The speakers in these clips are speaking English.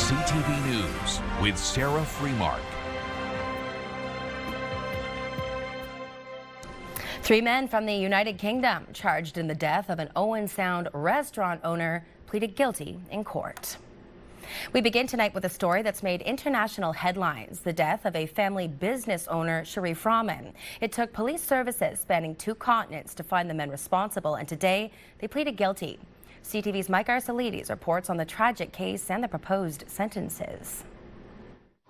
CTV News with Sarah Freemark. 3 men from the United Kingdom charged in the death of an Owen Sound restaurant owner pleaded guilty in court. We begin tonight with a story that's made international headlines, the death of a family business owner, Sharif Rahman. It took police services spanning 2 continents to find the men responsible, and today they pleaded guilty. CTV's Mike Arcelides reports on the tragic case and the proposed sentences.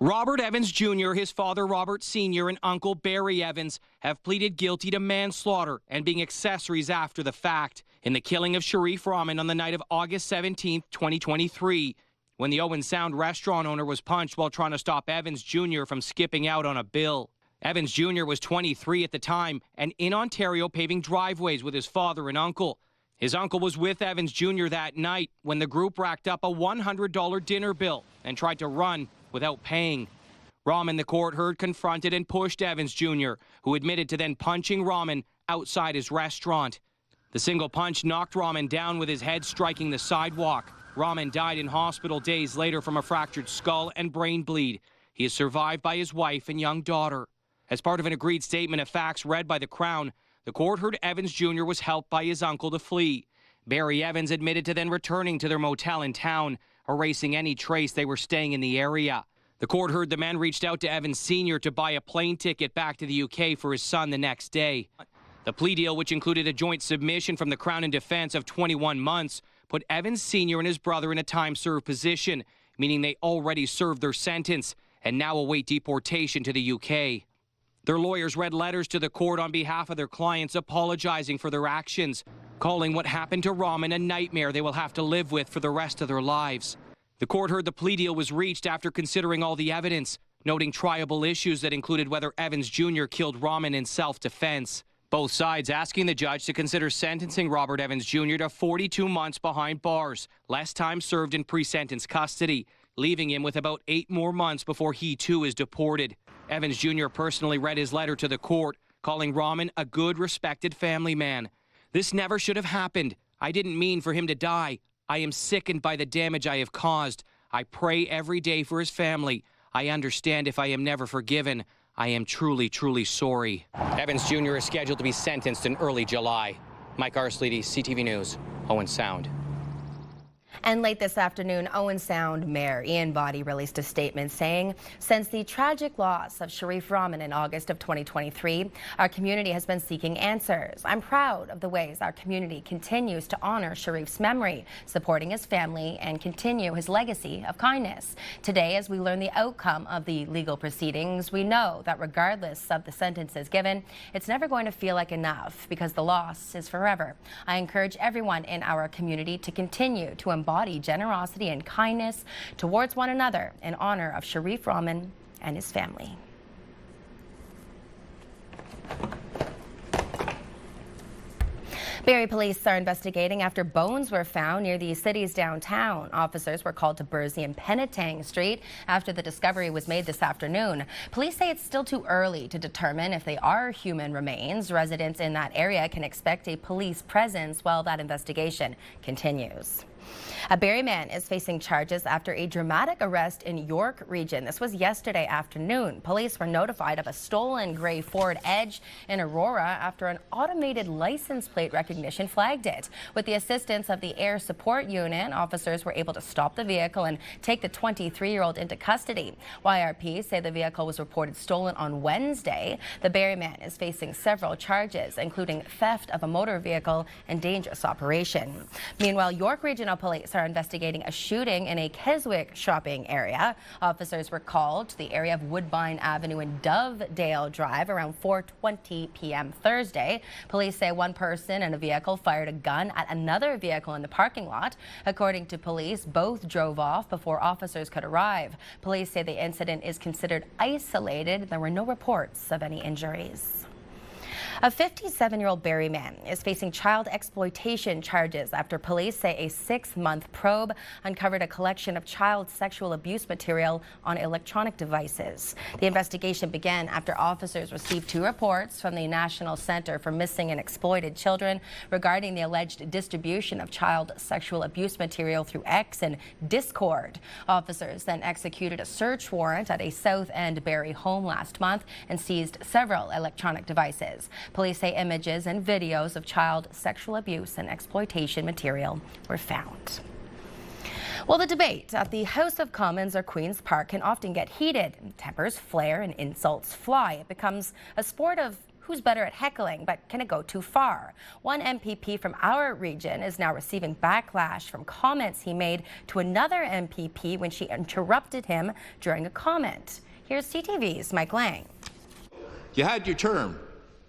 Robert Evans Jr., his father Robert Sr., and uncle Barry Evans have pleaded guilty to manslaughter and being accessories after the fact in the killing of Sharif Rahman on the night of August 17, 2023, when the Owen Sound restaurant owner was punched while trying to stop Evans Jr. from skipping out on a bill. Evans Jr. was 23 at the time and in Ontario paving driveways with his father and uncle. His uncle was with Evans Jr. that night when the group racked up a $100 dinner bill and tried to run without paying. Rahman, the court heard, confronted and pushed Evans Jr., who admitted to then punching Rahman outside his restaurant. The single punch knocked Rahman down with his head striking the sidewalk. Rahman died in hospital days later from a fractured skull and brain bleed. He is survived by his wife and young daughter. As part of an agreed statement of facts read by the Crown, the court heard Evans Jr. was helped by his uncle to flee. Barry Evans admitted to then returning to their motel in town, erasing any trace they were staying in the area. The court heard the men reached out to Evans Sr. to buy a plane ticket back to the UK for his son the next day. The plea deal, which included a joint submission from the Crown and Defence of 21 months, put Evans Sr. and his brother in a time-served position, meaning they already served their sentence and now await deportation to the UK. Their lawyers read letters to the court on behalf of their clients apologizing for their actions, calling what happened to Rahman a nightmare they will have to live with for the rest of their lives. The court heard the plea deal was reached after considering all the evidence, noting triable issues that included whether Evans Jr. killed Rahman in self-defense. Both sides asking the judge to consider sentencing Robert Evans Jr. to 42 months behind bars, less time served in pre-sentence custody, leaving him with about 8 more months before he too is deported. Evans Jr. personally read his letter to the court, calling Rahman a good, respected family man. "This never should have happened. I didn't mean for him to die. I am sickened by the damage I have caused. I pray every day for his family. I understand if I am never forgiven. I am truly, truly sorry." Evans Jr. is scheduled to be sentenced in early July. Mike Arcelides, CTV News, Owen Sound. And late this afternoon, Owen Sound Mayor Ian Boddy released a statement saying, since the tragic loss of Sharif Rahman in August of 2023, our community has been seeking answers. I'm proud of the ways our community continues to honor Sharif's memory, supporting his family, and continue his legacy of kindness. Today, as we learn the outcome of the legal proceedings, we know that regardless of the sentences given, it's never going to feel like enough because the loss is forever. I encourage everyone in our community to continue to embody generosity and kindness towards one another in honor of Sharif Rahman and his family. Barrie police are investigating after bones were found near the city's downtown. Officers were called to Bursey and Penetang Street after the discovery was made this afternoon. Police say it's still too early to determine if they are human remains. Residents in that area can expect a police presence while that investigation continues. A Barrie man is facing charges after a dramatic arrest in York Region. This was yesterday afternoon. Police were notified of a stolen gray Ford Edge in Aurora after an automated license plate recognition flagged it. With the assistance of the Air Support Unit, officers were able to stop the vehicle and take the 23-year-old into custody. YRP say the vehicle was reported stolen on Wednesday. The Barrie man is facing several charges, including theft of a motor vehicle and dangerous operation. Meanwhile, York Regional Police are investigating a shooting in a Keswick shopping area. Officers were called to the area of Woodbine Avenue and Dovedale Drive around 4:20 p.m. Thursday. Police say one person in a vehicle fired a gun at another vehicle in the parking lot. According to police, both drove off before officers could arrive. Police say the incident is considered isolated. There were no reports of any injuries. A 57-year-old Barrie man is facing child exploitation charges after police say a 6-month probe uncovered a collection of child sexual abuse material on electronic devices. The investigation began after officers received 2 reports from the National Center for Missing and Exploited Children regarding the alleged distribution of child sexual abuse material through X and Discord. Officers then executed a search warrant at a South End Barrie home last month and seized several electronic devices. Police say images and videos of child sexual abuse and exploitation material were found. Well, the debate at the House of Commons or Queen's Park can often get heated. Tempers flare and insults fly. It becomes a sport of who's better at heckling, but can it go too far? One MPP from our region is now receiving backlash from comments he made to another MPP when she interrupted him during a comment. Here's CTV's Mike Lang. You had your term.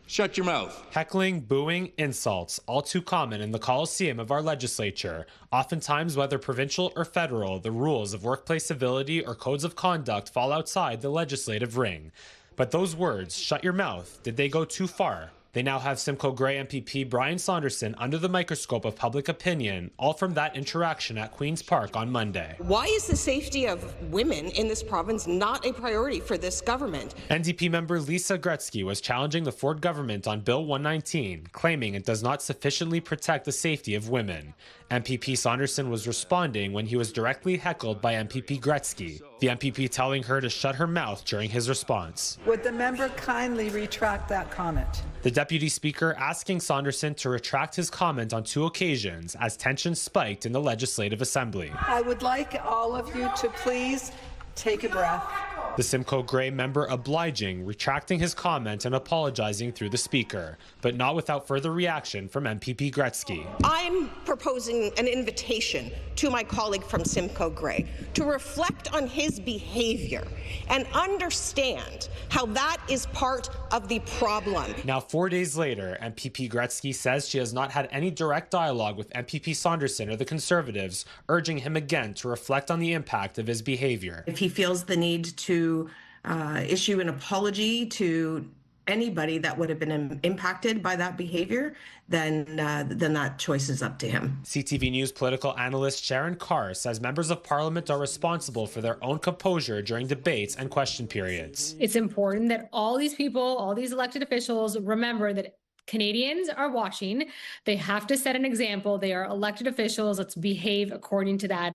Shut your mouth. Heckling, booing, insults, all too common in the Coliseum of our legislature. Oftentimes, whether provincial or federal, the rules of workplace civility or codes of conduct fall outside the legislative ring. But those words, shut your mouth, did they go too far? They now have Simcoe Grey MPP Brian Saunderson under the microscope of public opinion, all from that interaction at Queen's Park on Monday. Why is the safety of women in this province not a priority for this government? NDP member Lisa Gretzky was challenging the Ford government on Bill 119, claiming it does not sufficiently protect the safety of women. MPP Saunderson was responding when he was directly heckled by MPP Gretzky, the MPP telling her to shut her mouth during his response. Would the member kindly retract that comment? The Deputy Speaker asking Saunderson to retract his comment on 2 occasions as tensions spiked in the Legislative Assembly. I would like all of you to please take a breath. The Simcoe Grey member obliging, retracting his comment and apologizing through the Speaker, but not without further reaction from MPP Gretzky. I'm proposing an invitation to my colleague from Simcoe Grey to reflect on his behavior and understand how that is part of the problem. Now, 4 days later, MPP Gretzky says she has not had any direct dialogue with MPP Saunderson or the Conservatives, urging him again to reflect on the impact of his behavior. If he feels the need to issue an apology to anybody that would have been impacted by that behavior, then that choice is up to him. CTV News political analyst Sharon Carr says members of Parliament are responsible for their own composure during debates and question periods. It's important that all these people, all these elected officials, remember that Canadians are watching. They have to set an example. They are elected officials. Let's behave according to that.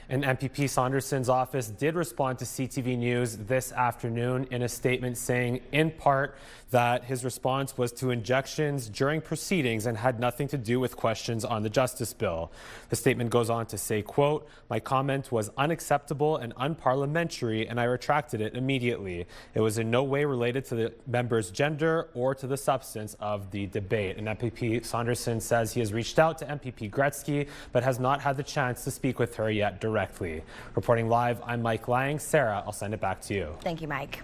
And MPP Saunderson's office did respond to CTV News this afternoon in a statement saying, in part, that his response was to injections during proceedings and had nothing to do with questions on the Justice Bill. The statement goes on to say, quote, "My comment was unacceptable and unparliamentary, and I retracted it immediately. It was in no way related to the member's gender or to the substance of the debate." And MPP Saunderson says he has reached out to MPP Gretzky, but has not had the chance to speak with her yet directly. Reporting live, I'm Mike Lang. Sarah, I'll send it back to you. Thank you, Mike.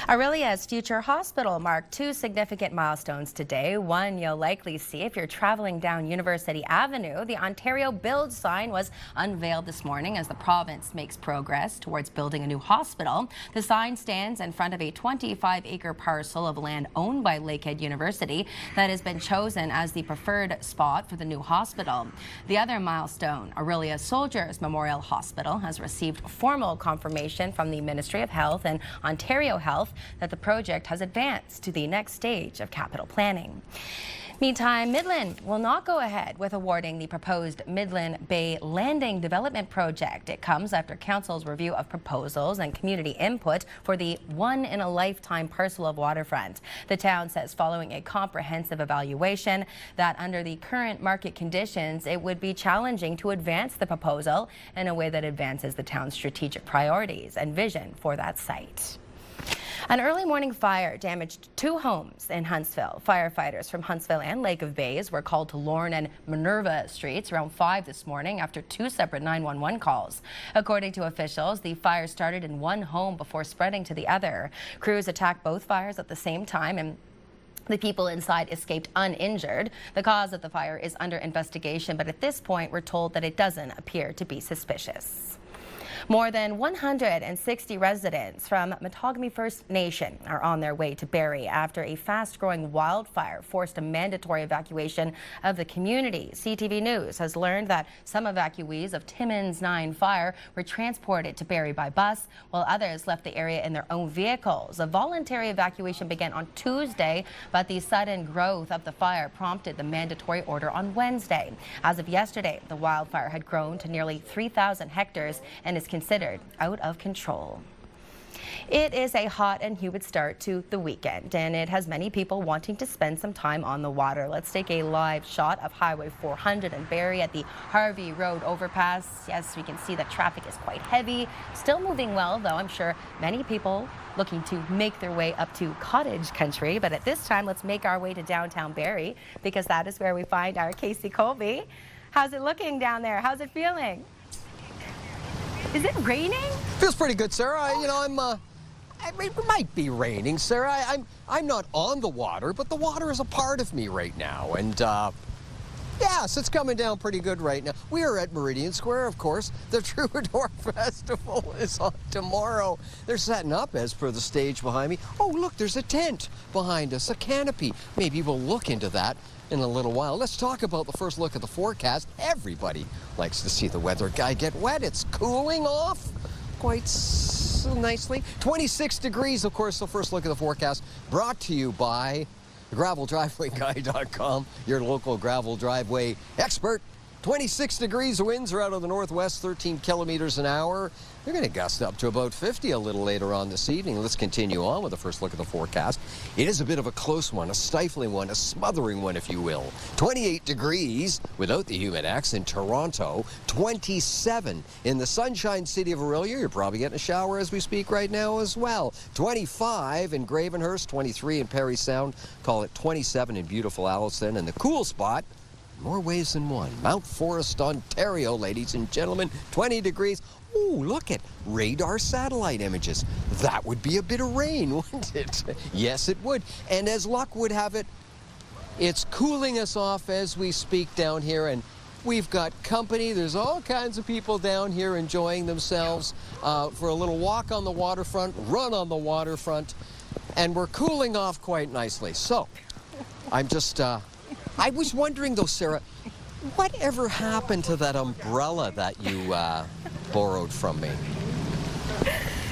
Aurelia's future hospital marked 2 significant milestones today. One you'll likely see if you're traveling down University Avenue. The Ontario Build sign was unveiled this morning as the province makes progress towards building a new hospital. The sign stands in front of a 25-acre parcel of land owned by Lakehead University that has been chosen as the preferred spot for the new hospital. The other milestone, Aurelia Soldiers Memorial Hospital, has received formal confirmation from the Ministry of Health and Ontario Health that the project has advanced to the next stage of capital planning. Meantime, Midland will not go ahead with awarding the proposed Midland Bay Landing Development Project. It comes after Council's review of proposals and community input for the one-in-a-lifetime parcel of waterfront. The town says following a comprehensive evaluation that under the current market conditions, it would be challenging to advance the proposal in a way that advances the town's strategic priorities and vision for that site. An early morning fire damaged 2 homes in Huntsville. Firefighters from Huntsville and Lake of Bays were called to Lorne and Minerva Streets around 5 this morning after 2 separate 911 calls. According to officials, the fire started in one home before spreading to the other. Crews attacked both fires at the same time, and the people inside escaped uninjured. The cause of the fire is under investigation, but at this point, we're told that it doesn't appear to be suspicious. More than 160 residents from Matagami First Nation are on their way to Barrie after a fast-growing wildfire forced a mandatory evacuation of the community. CTV News has learned that some evacuees of Timmins 9 fire were transported to Barrie by bus, while others left the area in their own vehicles. A voluntary evacuation began on Tuesday, but the sudden growth of the fire prompted the mandatory order on Wednesday. As of yesterday, the wildfire had grown to nearly 3,000 hectares and is considered out of control. It is a hot and humid start to the weekend, and it has many people wanting to spend some time on the water. Let's take a live shot of Highway 400 in Barrie at the Harvey Road overpass. Yes, we can see that traffic is quite heavy. Still moving well, though. I'm sure many people looking to make their way up to cottage country. But at this time, let's make our way to downtown Barrie, because that is where we find our Casey Colby. How's it looking down there? How's it feeling? Is it raining? Feels pretty good, Sarah. You know, it might be raining, Sarah. I'm not on the water, but the water is a part of me right now. And yes, it's coming down pretty good right now. We are at Meridian Square, of course. The Troubadour Festival is on tomorrow. They're setting up as per the stage behind me. Oh, look, there's a tent behind us, a canopy. Maybe we'll look into that in a little while. Let's talk about the first look at the forecast. Everybody likes to see the weather guy get wet. It's cooling off quite nicely. 26 degrees, of course. The first look at the forecast brought to you by graveldrivewayguy.com, your local gravel driveway expert. 26 degrees, the winds are out of the northwest, 13 kilometers an hour. They're going to gust up to about 50 a little later on this evening. Let's continue on with the first look at the forecast. It is a bit of a close one, a stifling one, a smothering one, if you will. 28 degrees without the humid X in Toronto, 27 in the sunshine city of Orillia. You're probably getting a shower as we speak right now as well. 25 in Gravenhurst, 23 in Parry Sound. Call it 27 in beautiful Alliston. And the cool spot, more ways than one, Mount Forest, Ontario, ladies and gentlemen, 20 degrees. Ooh, look at radar satellite images. That would be a bit of rain, wouldn't it? Yes, it would. And as luck would have it, it's cooling us off as we speak down here, and we've got company. There's all kinds of people down here enjoying themselves for a little walk on the waterfront, run on the waterfront, and we're cooling off quite nicely. So, I'm just... I was wondering, though, Sarah, whatever happened to that umbrella that you borrowed from me?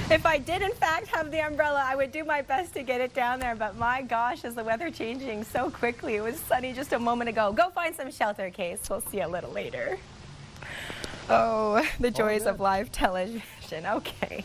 If I did, in fact, have the umbrella, I would do my best to get it down there. But my gosh, is the weather changing so quickly. It was sunny just a moment ago. Go find some shelter, Case. We'll see you a little later. Oh, the joys of live television. Okay.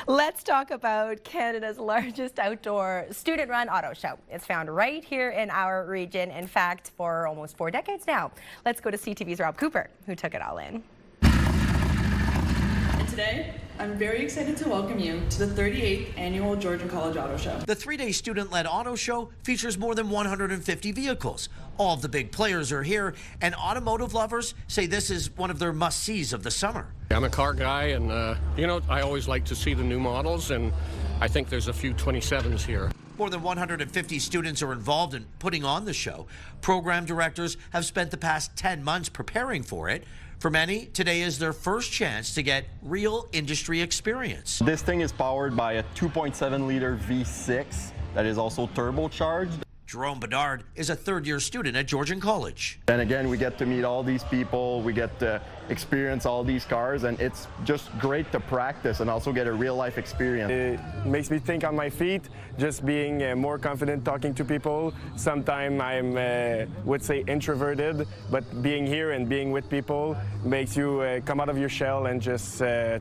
Let's talk about Canada's largest outdoor student-run auto show. It's found right here in our region. In fact, for almost 4 decades now. Let's go to CTV's Rob Cooper, who took it all in. And today, I'm very excited to welcome you to the 38th Annual Georgian College Auto Show. The 3-day student-led auto show features more than 150 vehicles. All of the big players are here, and automotive lovers say this is one of their must-sees of the summer. I'm a car guy, and you know, I always like to see the new models, and I think there's a few 27s here. More than 150 students are involved in putting on the show. Program directors have spent the past 10 months preparing for it. For many, today is their first chance to get real industry experience. This thing is powered by a 2.7-liter V6 that is also turbocharged. Jerome Bedard is a third-year student at Georgian College. And again, we get to meet all these people, we get to experience all these cars, and it's just great to practice and also get a real-life experience. It makes me think on my feet, just being more confident talking to people. Sometimes I'm, would say, introverted, but being here and being with people makes you come out of your shell and just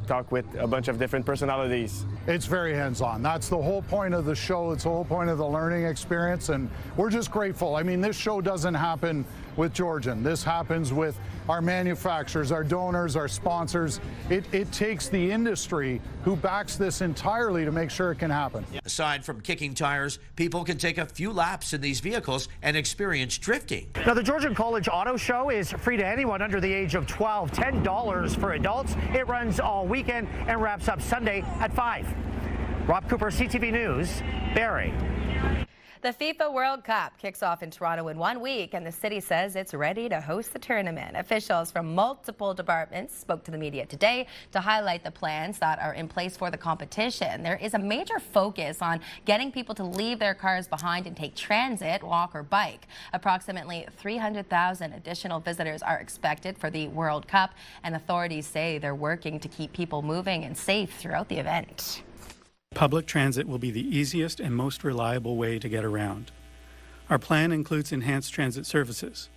talk with a bunch of different personalities. It's very hands-on. That's the whole point of the show. It's the whole point of the learning experience, and we're just grateful. I mean, this show doesn't happen with Georgian. This happens with our manufacturers, our donors, our sponsors. It takes the industry who backs this entirely to make sure it can happen. Aside from kicking tires, people can take a few laps in these vehicles and experience drifting. Now, the Georgian College Auto Show is free to anyone under the age of 12, $10 for adults. It runs all weekend and wraps up Sunday at 5. Rob Cooper, CTV News, Barrie. The FIFA World Cup kicks off in Toronto in 1 week, and the city says it's ready to host the tournament. Officials from multiple departments spoke to the media today to highlight the plans that are in place for the competition. There is a major focus on getting people to leave their cars behind and take transit, walk, or bike. Approximately 300,000 additional visitors are expected for the World Cup, and authorities say they're working to keep people moving and safe throughout the event. Public transit will be the easiest and most reliable way to get around. Our plan includes enhanced transit services.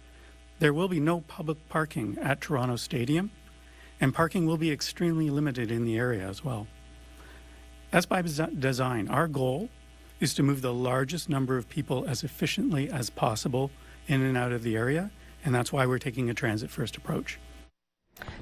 There will be no public parking at Toronto Stadium, and parking will be extremely limited in the area as well. As by design, our goal is to move the largest number of people as efficiently as possible in and out of the area, and that's why we're taking a transit-first approach.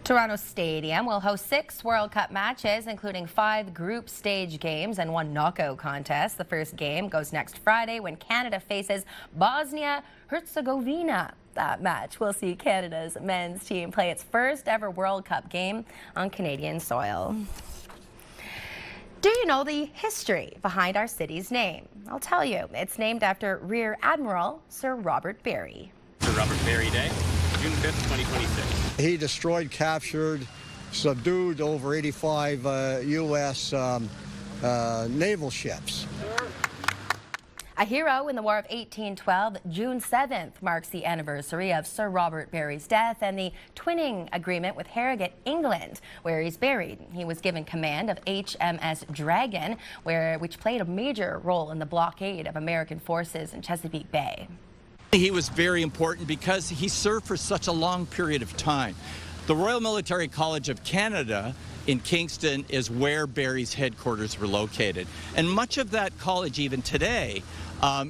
Toronto Stadium will host 6 World Cup matches, including 5 group stage games and 1 knockout contest. The first game goes next Friday when Canada faces Bosnia-Herzegovina. That match will see Canada's men's team play its first ever World Cup game on Canadian soil. Do you know the history behind our city's name? I'll tell you. It's named after Rear Admiral Sir Robert Barrie. Sir Robert Barrie Day, June 5th, 2026. He destroyed, captured, subdued over 85 U.S. naval ships. A hero in the War of 1812, June 7th marks the anniversary of Sir Robert Barrie's death and the twinning agreement with Harrogate, England, where he's buried. He was given command of HMS Dragon, which played a major role in the blockade of American forces in Chesapeake Bay. He was very important because he served for such a long period of time. The Royal Military College of Canada in Kingston is where Barrie's headquarters were located. And much of that college, even today,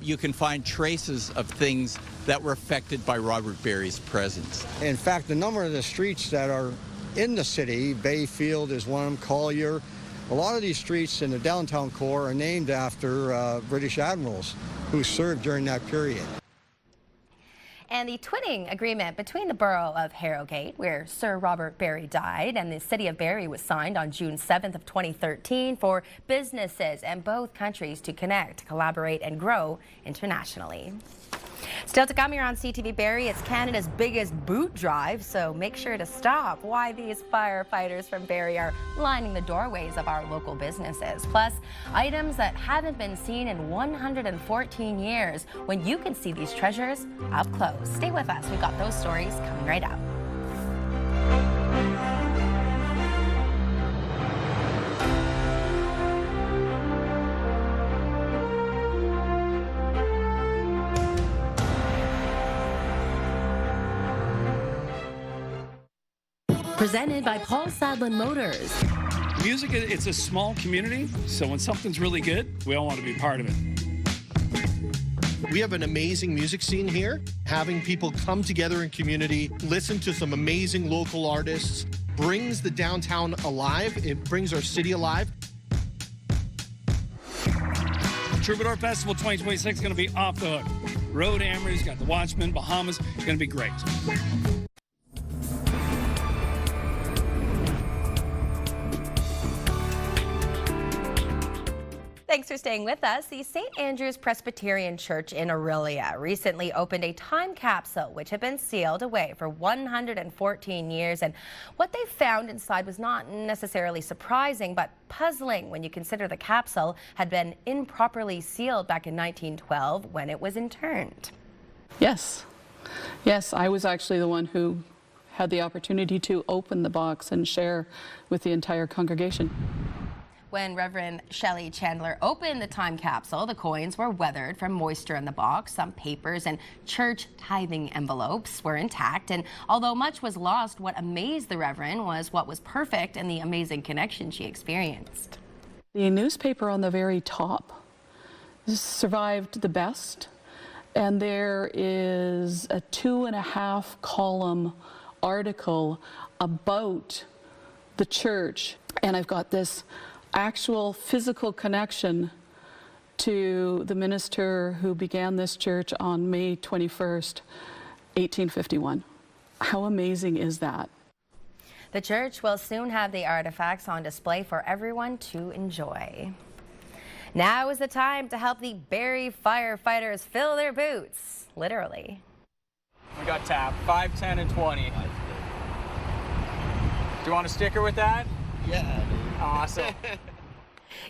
you can find traces of things that were affected by Robert Barrie's presence. In fact, a number of the streets that are in the city, Bayfield is one of them, Collier, a lot of these streets in the downtown core are named after British admirals who served during that period. And the twinning agreement between the borough of Harrogate, where Sir Robert Barrie died, and the city of Barrie was signed on June 7th of 2013 for businesses and both countries to connect, collaborate, and grow internationally. Still to come here on CTV Barrie, it's Canada's biggest boot drive, so make sure to stop. Why these firefighters from Barrie are lining the doorways of our local businesses. Plus, items that haven't been seen in 114 years, when you can see these treasures up close. Stay with us. We've got those stories coming right up. Presented by Paul Sadlin Motors. Music, it's a small community, so when something's really good, we all want to be part of it. We have an amazing music scene here. Having people come together in community, listen to some amazing local artists, brings the downtown alive. It brings our city alive. Troubadour Festival 2026 is going to be off the hook. Road Hammers, got the Watchmen, Bahamas, going to be great. Thanks for staying with us. The St. Andrew's Presbyterian Church in Orillia recently opened a time capsule which had been sealed away for 114 years. And what they found inside was not necessarily surprising, but puzzling when you consider the capsule had been improperly sealed back in 1912 when it was interned. Yes. Yes, I was actually the one who had the opportunity to open the box and share with the entire congregation. When Reverend Shelley Chandler opened the time capsule, the coins were weathered from moisture in the box. Some papers and church tithing envelopes were intact. And although much was lost, what amazed the Reverend was what was perfect and the amazing connection she experienced. The newspaper on the very top survived the best. And there is a 2.5 column article about the church. And I've got this actual physical connection to the minister who began this church on May 21st, 1851. How amazing is that? The church will soon have the artifacts on display for everyone to enjoy. Now is the time to help the Barrie firefighters fill their boots, literally. We got tap, 5, 10, and 20. Do you want a sticker with that? Yeah. Awesome.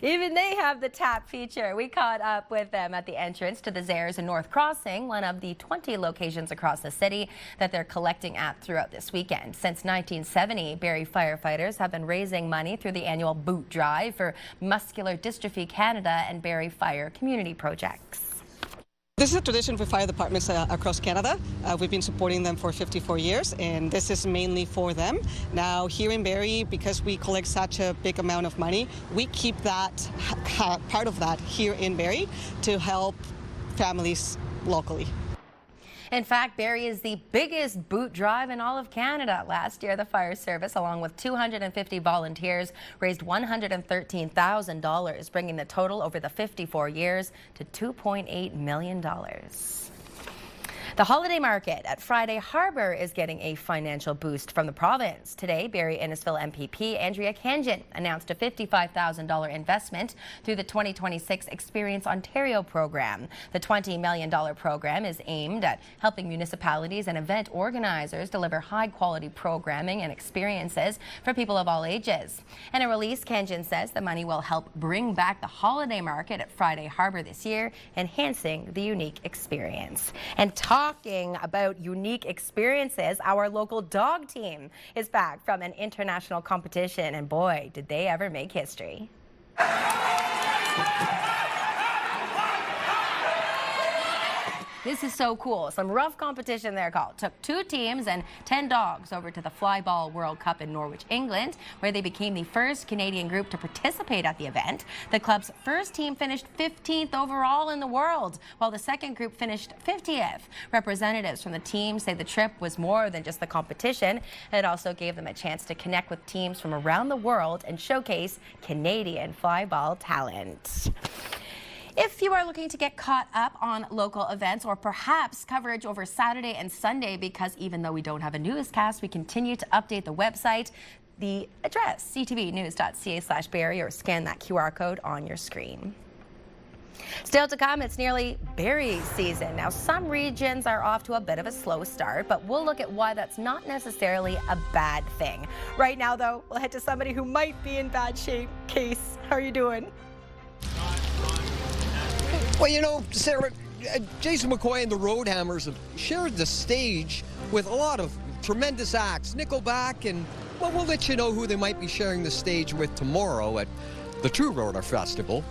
Even they have the tap feature. We caught up with them at the entrance to the Zares and North Crossing, one of the 20 locations across the city that they're collecting at throughout this weekend. Since 1970, Barrie firefighters have been raising money through the annual boot drive for Muscular Dystrophy Canada and Barrie Fire Community Projects. This is a tradition for fire departments across Canada. We've been supporting them for 54 years, and this is mainly for them. Now, here in Barrie, because we collect such a big amount of money, we keep that part of that here in Barrie to help families locally. In fact, Barrie is the biggest boot drive in all of Canada. Last year, the fire service, along with 250 volunteers, raised $113,000, bringing the total over the 54 years to $2.8 million. The holiday market at Friday Harbour is getting a financial boost from the province. Today, Barrie-Innisfil MPP Andrea Kangin announced a $55,000 investment through the 2026 Experience Ontario program. The $20 million program is aimed at helping municipalities and event organizers deliver high-quality programming and experiences for people of all ages. In a release, Kangin says the money will help bring back the holiday market at Friday Harbour this year, enhancing the unique experience. And talking about unique experiences, our local dog team is back from an international competition, and boy, did they ever make history. This is so cool. Some rough competition there, called. Took 2 teams and 10 dogs over to the Flyball World Cup in Norwich, England, where they became the first Canadian group to participate at the event. The club's first team finished 15th overall in the world, while the second group finished 50th. Representatives from the team say the trip was more than just the competition. It also gave them a chance to connect with teams from around the world and showcase Canadian flyball talent. If you are looking to get caught up on local events or perhaps coverage over Saturday and Sunday, because even though we don't have a newscast, we continue to update the website. The address, ctvnews.ca/Barrie, or scan that QR code on your screen. Still to come, it's nearly berry season. Now, some regions are off to a bit of a slow start, but we'll look at why that's not necessarily a bad thing. Right now, though, we'll head to somebody who might be in bad shape. Case, how are you doing? Well, you know, Sarah, Jason McCoy and the Roadhammers have shared the stage with a lot of tremendous acts. Nickelback, and, well, we'll let you know who they might be sharing the stage with tomorrow at the Troubadour Festival.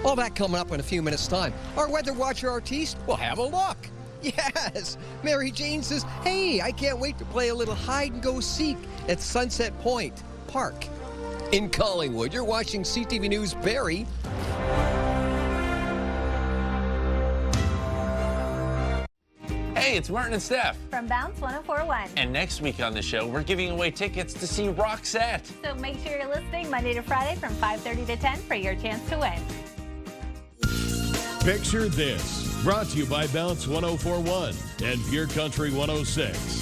All that coming up in a few minutes' time. Our Weather Watcher artiste will have a look. Yes, Mary Jane says, hey, I can't wait to play a little hide-and-go-seek at Sunset Point Park. In Collingwood, you're watching CTV News Barrie. Hey, it's Martin and Steph from Bounce 104.1. And next week on the show, we're giving away tickets to see Roxette. So make sure you're listening Monday to Friday from 5:30 to 10 for your chance to win. Picture this, brought to you by Bounce 104.1 and Pure Country 106.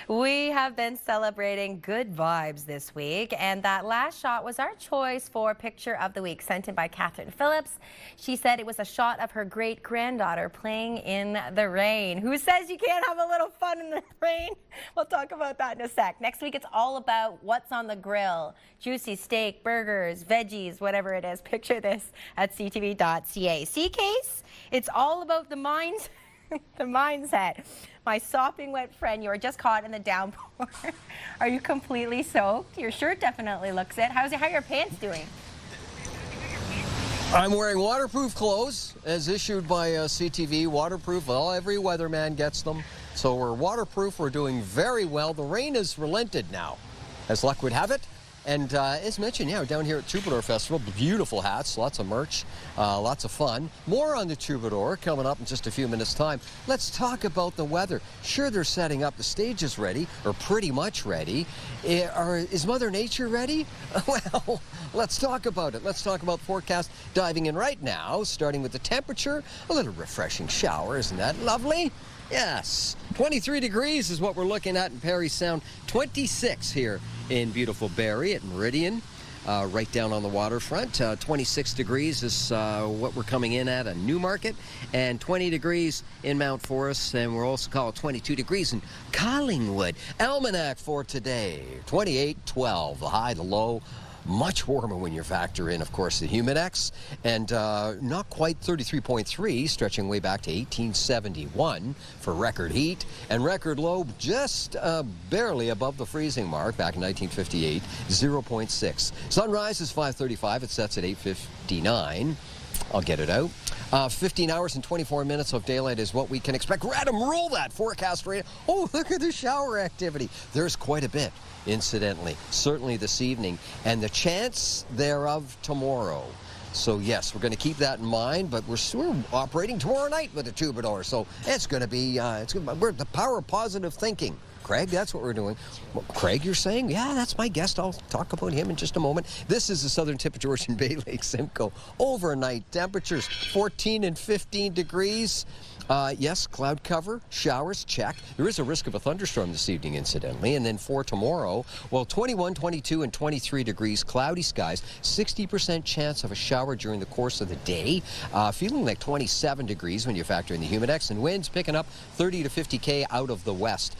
We have been celebrating good vibes this week, and that last shot was our choice for Picture of the Week, sent in by Catherine Phillips. She said it was a shot of her great-granddaughter playing in the rain. Who says you can't have a little fun in the rain? We'll talk about that in a sec. Next week, it's all about what's on the grill. Juicy steak, burgers, veggies, whatever it is. Picture this at ctv.ca. See, Case? It's all about the minds. The mindset. My sopping wet friend, you were just caught in the downpour. Are you completely soaked? Your shirt definitely looks it. How are your pants doing? I'm wearing waterproof clothes as issued by CTV. Waterproof, well, every weatherman gets them. So we're waterproof, we're doing very well. The rain has relented now, as luck would have it. And as mentioned, yeah, we're down here at Troubadour Festival. Beautiful hats, lots of merch, lots of fun. More on the Troubadour coming up in just a few minutes' time. Let's talk about the weather. Sure, they're setting up. The stage is ready, or pretty much ready. Is Mother Nature ready? Well, let's talk about it. Let's talk about the forecast, diving in right now, starting with the temperature. A little refreshing shower, isn't that lovely? Yes, 23 degrees is what we're looking at in Parry Sound. 26 here in beautiful Barrie at Meridian, right down on the waterfront. 26 degrees is what we're coming in at Newmarket, and 20 degrees in Mount Forest, and we're also call it 22 degrees in Collingwood. Almanac for today, 28-12, the high, the low. Much warmer when you factor in, of course, the Humidex, and not quite 33.3, stretching way back to 1871 for record heat, and record low just barely above the freezing mark back in 1958, 0.6. Sunrise is 5:35. It sets at 8:59. I'll get it out. 15 hours and 24 minutes of daylight is what we can expect. Radam, roll that forecast rate. Oh, look at the shower activity. There's quite a bit, incidentally, certainly this evening, and the chance thereof tomorrow. So yes, we're going to keep that in mind, but we're operating tomorrow night with the Troubadour, so it's going to be we're the power of positive thinking. Craig, that's what we're doing. Well, Craig, you're saying? Yeah, that's my guest. I'll talk about him in just a moment. This is the southern tip of Georgian Bay Lake Simcoe. Overnight temperatures 14 and 15 degrees. Yes, cloud cover, showers, check. There is a risk of a thunderstorm this evening, incidentally. And then for tomorrow, well, 21, 22, and 23 degrees, cloudy skies, 60% chance of a shower during the course of the day. Feeling like 27 degrees when you factor in the Humidex, and winds picking up 30 to 50 k out of the west.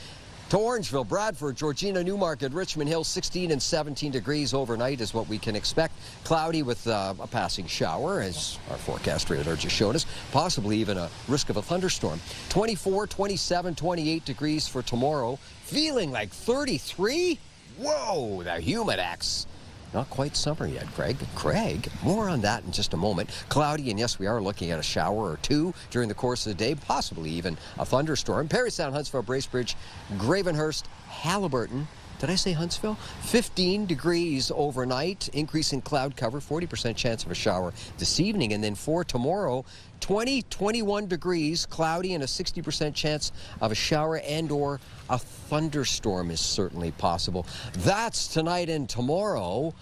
To Orangeville, Bradford, Georgina, Newmarket, Richmond Hill, 16 and 17 degrees overnight is what we can expect. Cloudy with a passing shower, as our forecast radar just showed us. Possibly even a risk of a thunderstorm. 24, 27, 28 degrees for tomorrow. Feeling like 33? Whoa, the Humidex. Not quite summer yet, Craig. Craig, more on that in just a moment. Cloudy, and yes, we are looking at a shower or two during the course of the day, possibly even a thunderstorm. Parry Sound, Huntsville, Bracebridge, Gravenhurst, Haliburton. Did I say Huntsville? 15 degrees overnight, increasing cloud cover, 40% chance of a shower this evening. And then for tomorrow, 20, 21 degrees, cloudy, and a 60% chance of a shower and or a thunderstorm is certainly possible. That's tonight and tomorrow.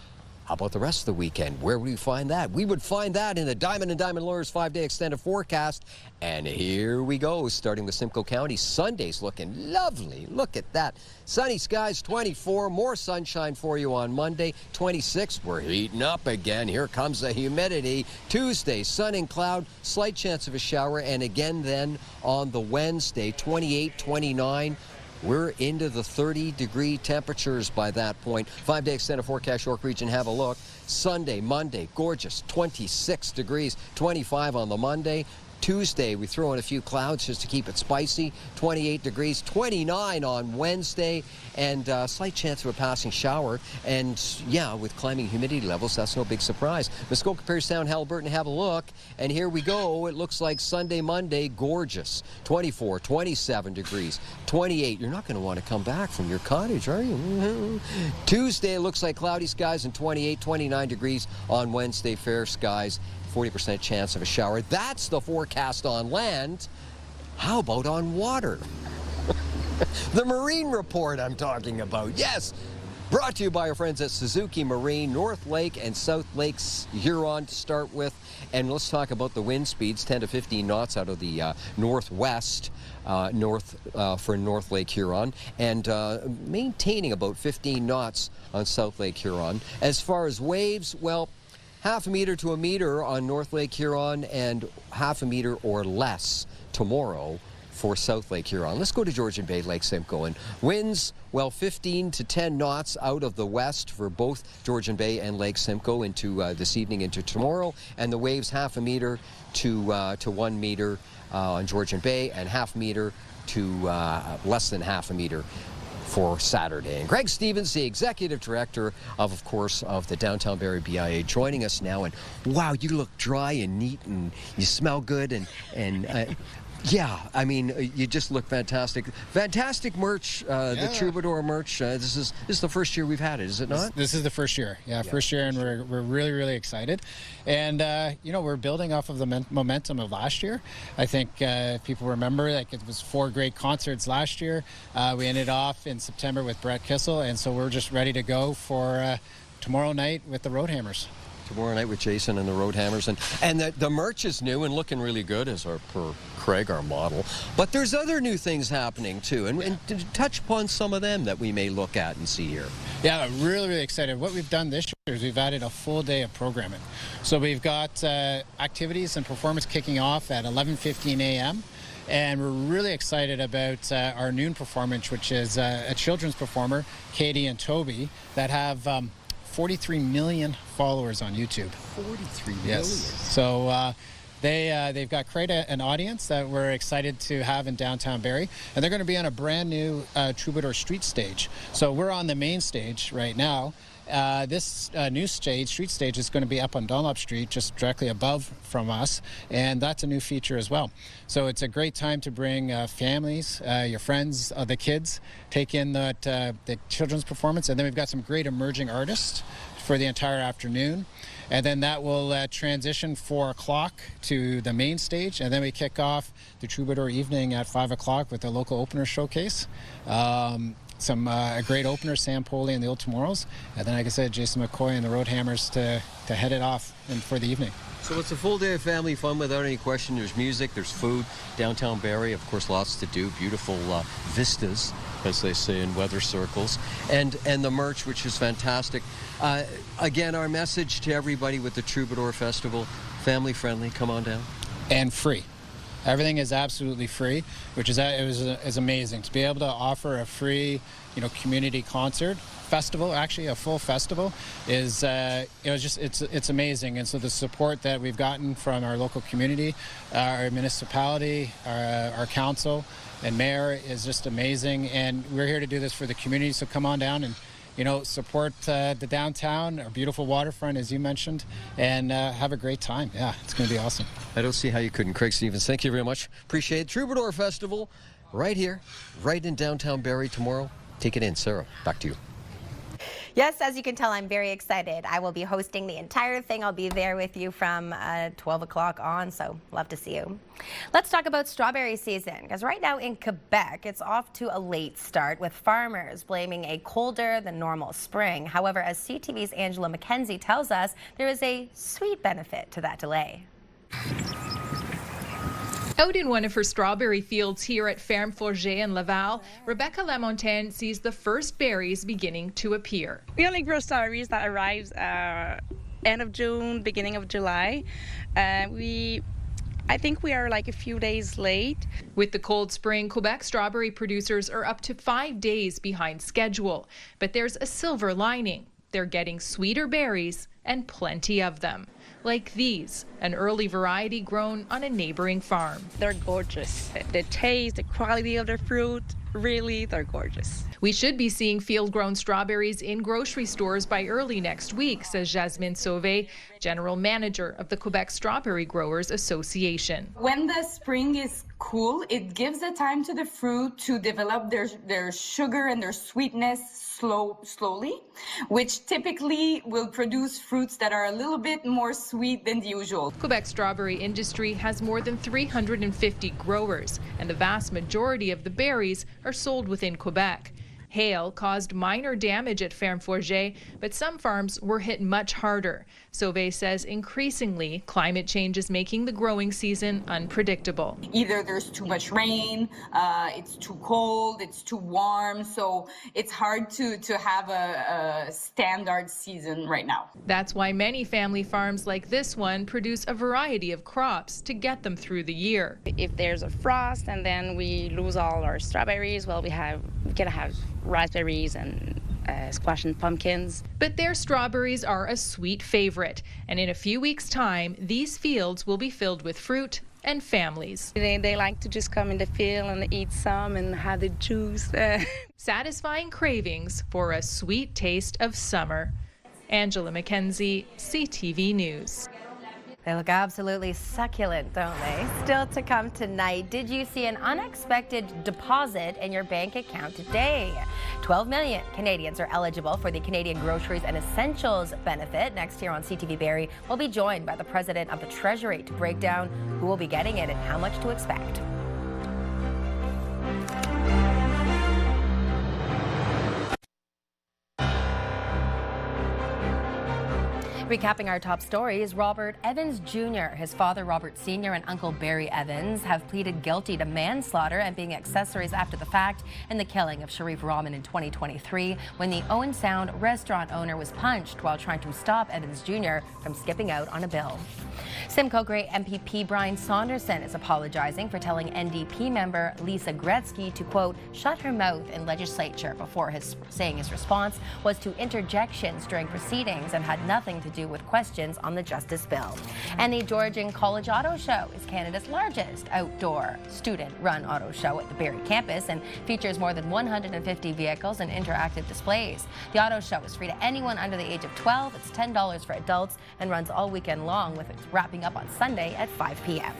How about the rest of the weekend? Where would we find that? We would find that in the Diamond and Diamond Lawyers 5-day extended forecast. And here we go, starting with Simcoe County. Sunday's looking lovely. Look at that. Sunny skies, 24. More sunshine for you on Monday. 26. We're heating up again. Here comes the humidity. Tuesday, sun and cloud. Slight chance of a shower. And again then on the Wednesday, 28, 29. We're into the 30-degree temperatures by that point. 5-day extended forecast, York Region, have a look. Sunday, Monday, gorgeous, 26 degrees, 25 on the Monday. Tuesday, we throw in a few clouds just to keep it spicy. 28 degrees, 29 on Wednesday, and slight chance of a passing shower. And yeah, with climbing humidity levels, that's no big surprise. Muskoka, Parry Sound, Haliburton, have a look. And here we go. It looks like Sunday, Monday, gorgeous. 24, 27 degrees, 28. You're not going to want to come back from your cottage, are you? Tuesday, it looks like cloudy skies and 28, 29 degrees on Wednesday, fair skies. 40% chance of a shower. That's the forecast on land. How about on water? The Marine Report I'm talking about. Yes, brought to you by our friends at Suzuki Marine, North Lake and South Lakes Huron to start with. And let's talk about the wind speeds, 10 to 15 knots out of the northwest, for North Lake Huron, and maintaining about 15 knots on South Lake Huron. As far as waves, well, half a meter to a meter on North Lake Huron and half a meter or less tomorrow for South Lake Huron. Let's go to Georgian Bay, Lake Simcoe, and winds, well, 15 to 10 knots out of the west for both Georgian Bay and Lake Simcoe into this evening into tomorrow, and the waves half a meter to 1 meter on Georgian Bay, and half meter to less than half a meter for Saturday. And Greg Stevens, the executive director of course, of the Downtown Barrie BIA, joining us now. And wow, you look dry and neat, and you smell good, and yeah, I mean, you just look fantastic. Fantastic merch, the Troubadour merch. This is the first year we've had it, is it not? This is the first year, first year, and we're really, really excited. And, you know, we're building off of the momentum of last year. I think if people remember, like, it was 4 great concerts last year. We ended off in September with Brett Kissel, and so we're just ready to go for tomorrow night with the Roadhammers. Tomorrow night with Jason and the Roadhammers, and the merch is new and looking really good, as per Craig, our model. But there's other new things happening too, and to touch upon some of them that we may look at and see here. Yeah, I'm really, really excited. What we've done this year is we've added a full day of programming. So we've got activities and performance kicking off at 11:15 a.m. And we're really excited about our noon performance, which is a children's performer, Katie and Toby, that have 43 million followers on YouTube. 43 million? Yes. So they've got quite an audience that we're excited to have in downtown Barrie. And they're going to be on a brand new Troubadour street stage. So we're on the main stage right now. This new stage, street stage, is going to be up on Dunlop Street, just directly above from us, and that's a new feature as well. So it's a great time to bring families, your friends, the kids, take in the children's performance, and then we've got some great emerging artists for the entire afternoon. And then that will transition 4 o'clock to the main stage, and then we kick off the Troubadour evening at 5 o'clock with the local opener showcase. A great opener, Sam Poley and the Old Tomorrows, and then, like I said, Jason McCoy and the Roadhammers to head it off for the evening. So it's a full day of family fun without any question. There's music, there's food. Downtown Barrie, of course, lots to do. Beautiful vistas, as they say in weather circles, and the merch, which is fantastic. Again, our message to everybody with the Troubadour Festival: family friendly. Come on down. And free. Everything is absolutely free, which is amazing to be able to offer a free, community concert festival. Actually, a full festival is it's amazing. And so the support that we've gotten from our local community, our municipality, our council, and mayor is just amazing. And we're here to do this for the community. So come on down and support the downtown, our beautiful waterfront, as you mentioned, and have a great time. Yeah, it's going to be awesome. I don't see how you couldn't. Craig Stevens, thank you very much. Appreciate it. Troubadour Festival right here, right in downtown Barrie tomorrow. Take it in. Sarah, back to you. Yes, as you can tell, I'm very excited. I will be hosting the entire thing. I'll be there with you from 12 o'clock on, so love to see you. Let's talk about strawberry season, because right now in Quebec, it's off to a late start, with farmers blaming a colder than normal spring. However, as CTV's Angela McKenzie tells us, there is a sweet benefit to that delay. Out in one of her strawberry fields here at Ferme Forget in Laval, Rebecca Lamontagne sees the first berries beginning to appear. We only grow strawberries that arrives end of June, beginning of July. I think we are like a few days late. With the cold spring, Quebec strawberry producers are up to 5 days behind schedule. But there's a silver lining. They're getting sweeter berries and plenty of them. Like these, an early variety grown on a neighboring farm. They're gorgeous. The taste, the quality of the fruit, really, they're gorgeous. We should be seeing field-grown strawberries in grocery stores by early next week, says Jasmine Sauvé, general manager of the Quebec Strawberry Growers Association. When the spring is cool, it gives the time to the fruit to develop their sugar and their sweetness slowly, which typically will produce fruits that are a little bit more sweet than the usual. Quebec strawberry industry has more than 350 growers, and the vast majority of the berries are sold within Quebec. Hail caused minor damage at Ferme Forget, but some farms were hit much harder. Sauvé says increasingly, climate change is making the growing season unpredictable. Either there's too much rain, it's too cold, it's too warm, so it's hard to have a standard season right now. That's why many family farms like this one produce a variety of crops to get them through the year. If there's a frost and then we lose all our strawberries, well, we can have raspberries and squash and pumpkins. But their strawberries are a sweet favorite, and in a few weeks' time, these fields will be filled with fruit and families. They like to just come in the field and eat some and have the juice. Satisfying cravings for a sweet taste of summer. Angela McKenzie, CTV News. They look absolutely succulent, don't they? Still to come tonight, did you see an unexpected deposit in your bank account today? 12 million Canadians are eligible for the Canadian Groceries and Essentials benefit. Next year on CTV Barrie, we'll be joined by the President of the Treasury to break down who will be getting it and how much to expect. Recapping our top stories, Robert Evans Jr., his father Robert Sr. and Uncle Barry Evans have pleaded guilty to manslaughter and being accessories after the fact in the killing of Sharif Rahman in 2023 when the Owen Sound restaurant owner was punched while trying to stop Evans Jr. from skipping out on a bill. Simcoe Grey MPP Brian Saunderson is apologizing for telling NDP member Lisa Gretzky to, quote, shut her mouth in legislature before saying his response was to interjections during proceedings and had nothing to do with questions on the Justice Bill. And the Georgian College Auto Show is Canada's largest outdoor student-run auto show at the Barrie campus and features more than 150 vehicles and interactive displays. The auto show is free to anyone under the age of 12. It's $10 for adults and runs all weekend long, with it wrapping up on Sunday at 5 p.m.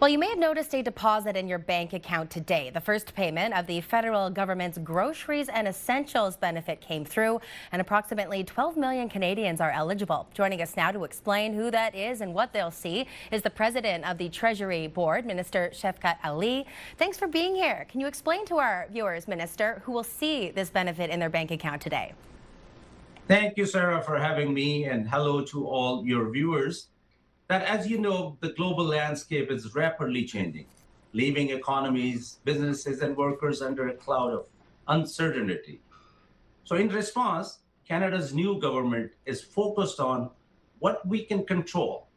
Well, you may have noticed a deposit in your bank account today. The first payment of the federal government's Groceries and Essentials benefit came through, and approximately 12 million Canadians are eligible. Joining us now to explain who that is and what they'll see is the President of the Treasury Board, Minister Shefkat Ali. Thanks for being here. Can you explain to our viewers, Minister, who will see this benefit in their bank account today? Thank you, Sarah, for having me, and hello to all your viewers. That, as you know, the global landscape is rapidly changing, leaving economies, businesses, and workers under a cloud of uncertainty. So in response, Canada's new government is focused on what we can control,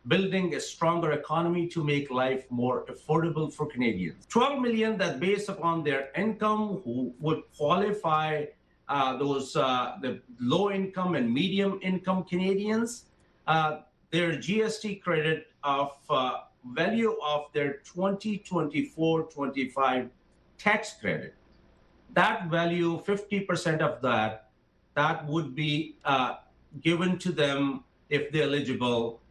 building a stronger economy to make life more affordable for Canadians. 12 million that, based upon their income, who would qualify the low-income and medium-income Canadians, their GST credit of value of their 2024-25 tax credit. That value, 50% of that would be given to them if they're eligible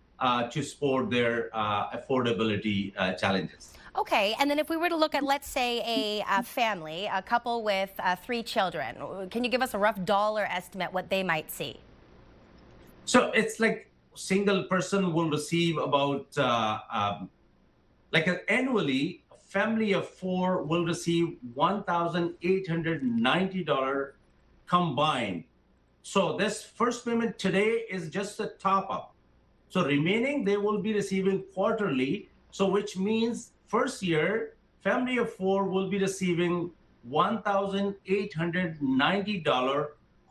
to support their affordability challenges. Okay, and then if we were to look at, let's say, a family, a couple with 3 children, can you give us a rough dollar estimate what they might see? So it's like single person will receive about, annually, a family of 4 will receive $1,890 combined. So this first payment today is just a top up. So remaining, they will be receiving quarterly. So which means first year, family of 4 will be receiving $1,890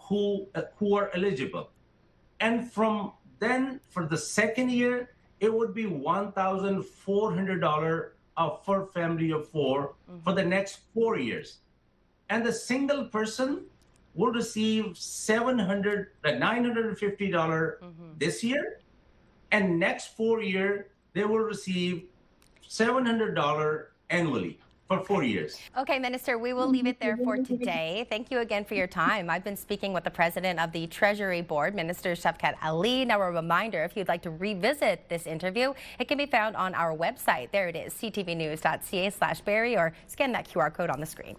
who are eligible. And from then for the second year, it would be $1,400 for family of 4 for the next 4 years. And the single person will receive $950 this year. And next 4 year, they will receive $700 annually for 4 years. Okay, Minister, we will leave it there for today. Thank you again for your time. I've been speaking with the President of the Treasury Board, Minister Shefkat Ali. Now, a reminder, if you'd like to revisit this interview, it can be found on our website. There it is, ctvnews.ca/Barrie, or scan that QR code on the screen.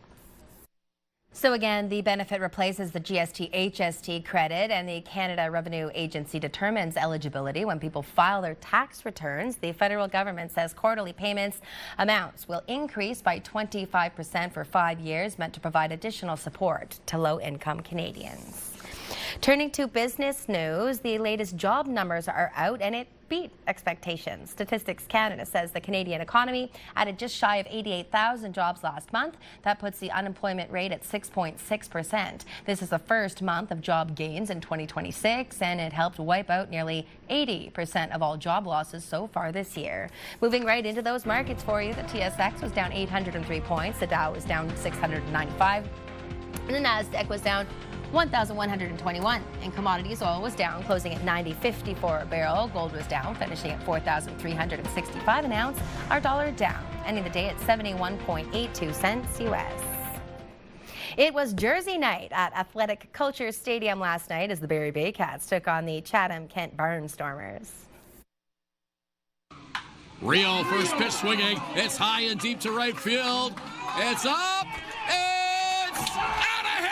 So again, the benefit replaces the GST-HST credit, and the Canada Revenue Agency determines eligibility when people file their tax returns. The federal government says quarterly payments amounts will increase by 25% for 5 years, meant to provide additional support to low-income Canadians. Turning to business news, the latest job numbers are out and it beat expectations. Statistics Canada says the Canadian economy added just shy of 88,000 jobs last month. That puts the unemployment rate at 6.6%. This is the first month of job gains in 2026, and it helped wipe out nearly 80% of all job losses so far this year. Moving right into those markets for you, the TSX was down 803 points, the Dow was down 695, and the Nasdaq was down 1,121. In commodities, oil was down, closing at $90.54 a barrel. Gold was down, finishing at $4,365 an ounce. Our dollar down, ending the day at 71.82 cents U.S. It was Jersey night at Athletic Culture Stadium last night as the Barrie Baycats took on the Chatham-Kent Barnstormers. Rio first pitch swinging. It's high and deep to right field. It's up. It's out of here.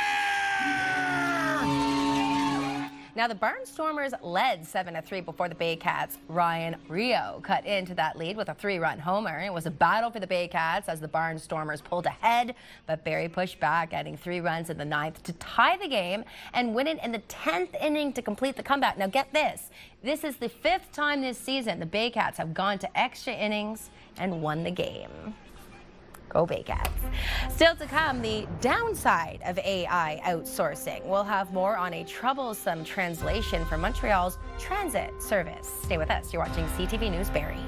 Now the Barnstormers led 7-3 before the Baycats' Ryan Rio cut into that lead with a 3-run homer. It was a battle for the Baycats as the Barnstormers pulled ahead, but Barrie pushed back, adding 3 runs in the 9th to tie the game and win it in the 10th inning to complete the comeback. Now get this. This is the 5th time this season the Baycats have gone to extra innings and won the game. Go Baycats. Still to come, the downside of AI outsourcing. We'll have more on a troublesome translation for Montreal's transit service. Stay with us. You're watching CTV News Barrie.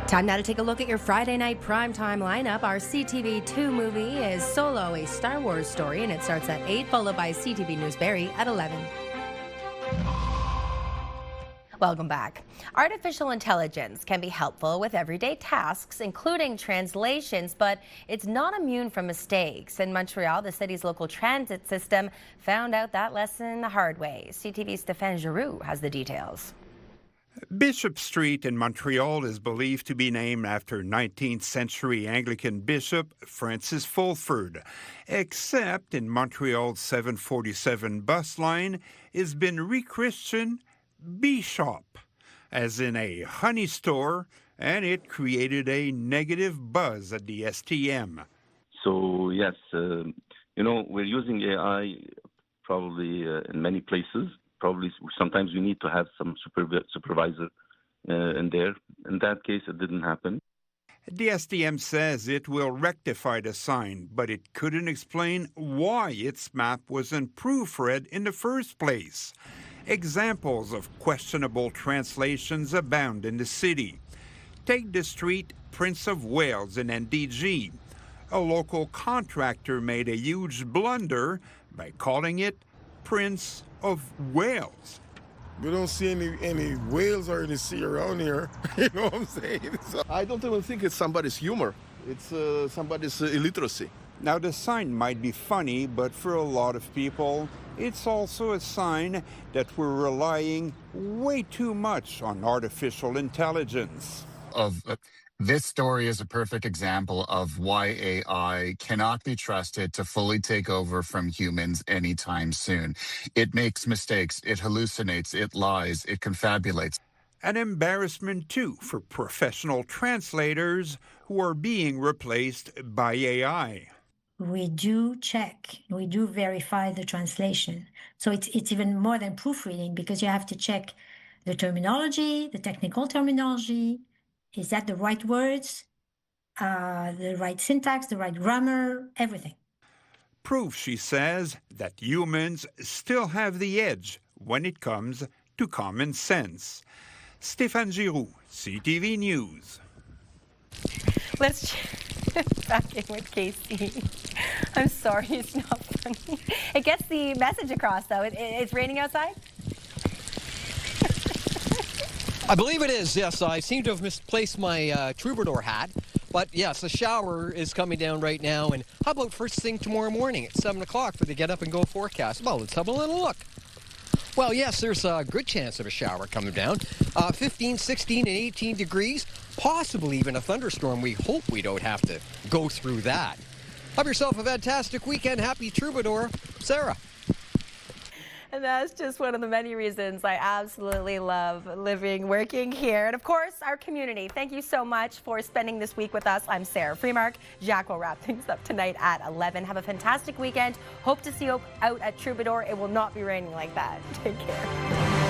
Time now to take a look at your Friday night primetime lineup. Our CTV2 movie is Solo, a Star Wars story, and it starts at 8, followed by CTV News Barrie at 11. Welcome back. Artificial intelligence can be helpful with everyday tasks, including translations, but it's not immune from mistakes. In Montreal, the city's local transit system found out that lesson the hard way. CTV's Stéphane Giroux has the details. Bishop Street in Montreal is believed to be named after 19th century Anglican bishop Francis Fulford, except in Montreal's 747 bus line has been rechristened Bishop, as in a honey store, and it created a negative buzz at the STM. So yes, we're using AI probably in many places. Probably sometimes you need to have some supervisor in there. In that case, it didn't happen. The STM says it will rectify the sign, but it couldn't explain why its map wasn't proofread in the first place. Examples of questionable translations abound in the city. Take the street Prince of Wales in NDG. A local contractor made a huge blunder by calling it Prince of Wales. We don't see any whales or any sea around here. You know what I'm saying? So I don't even think it's somebody's humor. It's somebody's illiteracy. Now, the sign might be funny, but for a lot of people, it's also a sign that we're relying way too much on artificial intelligence. This story is a perfect example of why AI cannot be trusted to fully take over from humans anytime soon. It makes mistakes, it hallucinates, it lies, it confabulates. An embarrassment, too, for professional translators who are being replaced by AI. We do check, we do verify the translation. So it's even more than proofreading, because you have to check the terminology, the technical terminology. Is that the right words, the right syntax, the right grammar, everything? Proof, she says, that humans still have the edge when it comes to common sense. Stéphane Giroux, CTV News. Let's back in with Casey. I'm sorry, it's not funny. It gets the message across, though. It's raining outside? I believe it is, yes. I seem to have misplaced my Troubadour hat. But yes, the shower is coming down right now. And how about first thing tomorrow morning at 7 o'clock for the Get Up and Go forecast? Well, let's have a little look. Well, yes, there's a good chance of a shower coming down. 15, 16, and 18 degrees, possibly even a thunderstorm. We hope we don't have to go through that. Have yourself a fantastic weekend. Happy Troubadour. Sarah. And that's just one of the many reasons I absolutely love living, working here. And of course, our community. Thank you so much for spending this week with us. I'm Sarah Freemark. Jack will wrap things up tonight at 11. Have a fantastic weekend. Hope to see you out at Troubadour. It will not be raining like that. Take care.